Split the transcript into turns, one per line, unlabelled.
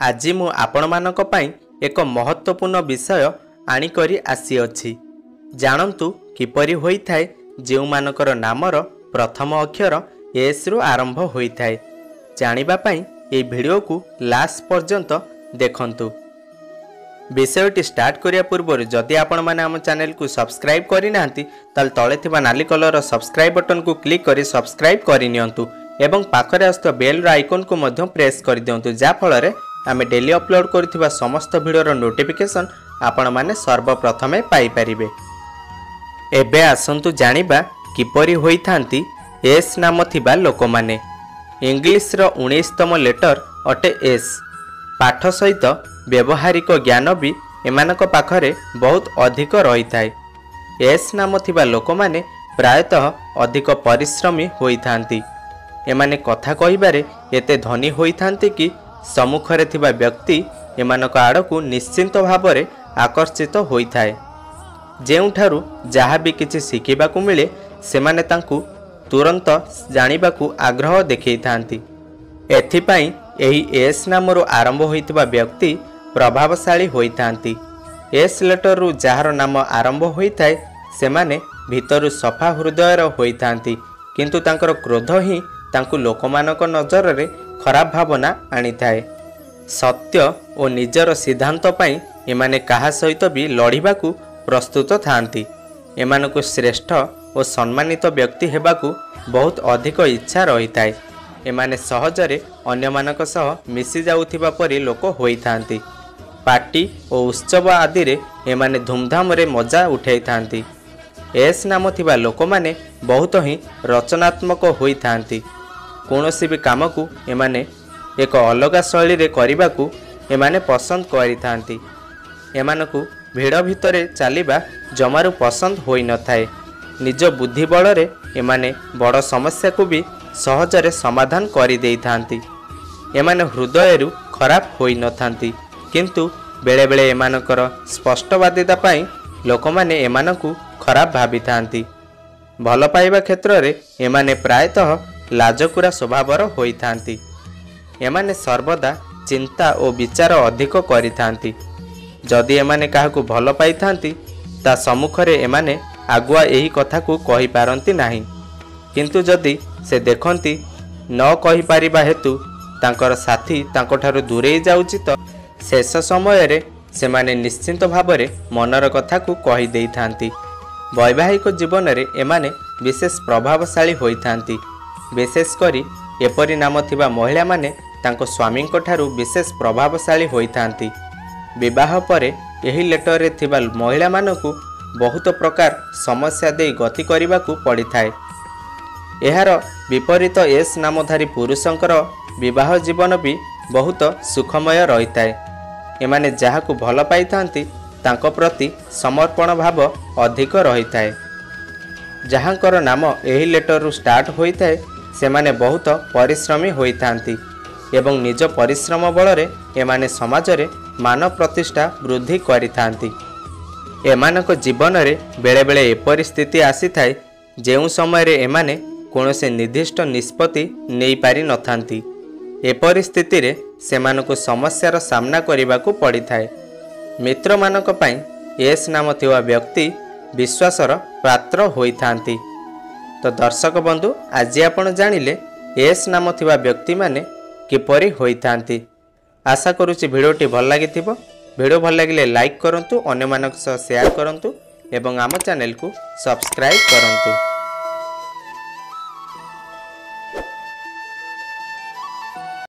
आज मु आपण मानक पई एक महत्वपूर्ण विषय आनिकरी आसीअछि। जानन्तु किपरि होई थाए जेउ मानकर नामर प्रथम अक्षर एस रु आरंभ होई थाए। जानिबा पई ए वीडियो को लास्ट पर्यंत देखंतु। विषयटी स्टार्ट करिया पूर्व जदि आपण माने हम चैनल को सब्सक्राइब करि नांती ताल तळे थिबा नाली कलर सब्सक्राइब बटन को क्लिक करी सब्सक्राइब करि नियंतु एवं पाखरे आस्थ बेल आइकन को मध्य प्रेस कर दियंतु जा फल रे आमे डेली अपलोड करथिबा समस्त वीडियो नोटिफिकेशन आपण माने सर्वप्रथमे पाई परिबे। एबे आसंतु जानिबा किपरि होई थांती एस नाम थिबा लोक माने। इंग्लिश रो 19तम लेटर अटे एस। पाठ सहित व्यवहारिक ज्ञान भी एमानक पाखरे बहुत अधिक रही थाए। एस नाम थिबा लोक माने प्रायतः अधिक परिश्रमी होई थांती। एमाने कथा कहिबारे एते धनी होई थांती कि सम्मुखरे थिबा व्यक्ति एमानक आड़कू निश्चिंत भावरे आकर्षित होई थाए। जेउठारु जहा भी किछि शिखिबाकू मिले सेमाने तांकू तुरंत जानिबाकू आग्रह देखै थांती। एथिपाई एही एस नामरो आरंभ होइतिबा व्यक्ति प्रभावशाली होई थांती। एस लेटर रु जहार नाम आरंभ होई थाए सेमाने भितरु सफा हृदयर होई थांती, किंतु तांकर क्रोध ही तांकू लोकमानक नजर रे खराब भावना आनी थाए। सत्य और निजर सिद्धांत पाई एमाने कहा सहित भी लड़िबाकू प्रस्तुत थांती। एमानकू श्रेष्ठ और सम्मानित व्यक्ति हेबाकू बहुत अधिक इच्छा रही थाए। एमाने सहजरे अन्यमानक सह मिसी जाउथिबा परि लोक होई थांती। पार्टी और उत्सव आदि रे एमाने धूमधाम रे मजा उठाई थांती। एस नाम थिबा लोक माने बहुत ही रचनात्मक होई थांती। कोनोसी भी काम को एमाने एक अलग शैली रे करिबाकू एमाने पसंद करि थांती। एमानकू भीड़ भितरे चलिबा जमारू पसंद होई न थाए। निज बुद्धि बल रे एमाने बड़ समस्या को भी सहजरे समाधान करि देई थांती। एमाने हृदयरु खराब होई न थांती, किंतु बेले बेले एमानकर स्पष्टवादिता पाई लोकमाने एमानकू खराब भाभी थांती। भल पाइबा क्षेत्र रे एमाने प्रायतः लाजकुरा स्वभावर होई थांती। एमाने सर्वदा चिंता और विचार अधिक करि थांती। जदि एमाने काहाकू भल पाई थांती ता सम्मुखरे एमाने आगुआ एही कथा को कहि पारंती नाही, किंतु जदि से देखंती न कहि पारिबा हेतु तांकर साथी तांकोठारु दूरे जाउची तो शेष समय रे सेमाने निश्चिंत भावरे मनर कथा को कहि देई थांती। वैवाहिक जीवन रे एमाने विशेष प्रभावशाली होई थांती। विशेष करी एपरि नाम थिबा महिला माने तांको स्वामी ठारू विशेष प्रभावशाली होई थांती। विवाह परे एही लेटर रे थिबा महिला मानकू बहुत प्रकार समस्या दे गति करिबाकू पड़ी थाए। एहार विपरीत एस नामधारी पुरुषंकर विवाह जीवन भी बहुत सुखमय रही थाए। एमाने जाहाकू भल पाई थांती तांको प्रति समर्पण भाव अधिक रही थाए। जहांकर नाम एही लेटर रु स्टार्ट होई थाए सेमाने बहुत परिश्रमी होई थांती एवं निज परिश्रम बल रे एमाने समाज रे मान प्रतिष्ठा वृद्धि करि थांती। एमानक जीवन रे बेले बेले एपरि स्थिति आसी थाए जेउ समय रे एमाने कोनोसे निर्दिष्ट निष्पत्ति नेई पारि न थांती। एपरि स्थिति रे सेमानकु समस्यार सामना करिबाकू पड़ी थाए। मित्र मानक पई एस नाम थिवा व्यक्ति विश्वासर पात्र होई थांती। तो दर्शक बंधु आज आपण जानिले एस नाम थिवा व्यक्ति माने किपरि होई थांती। आशा करूची भिडियोटी भल लागिथिबो। भिडियो भल लागिले लाइक करंतु, अन्य मानक सह शेयर करंतु एवं आम चैनल को सब्सक्राइब करंतु।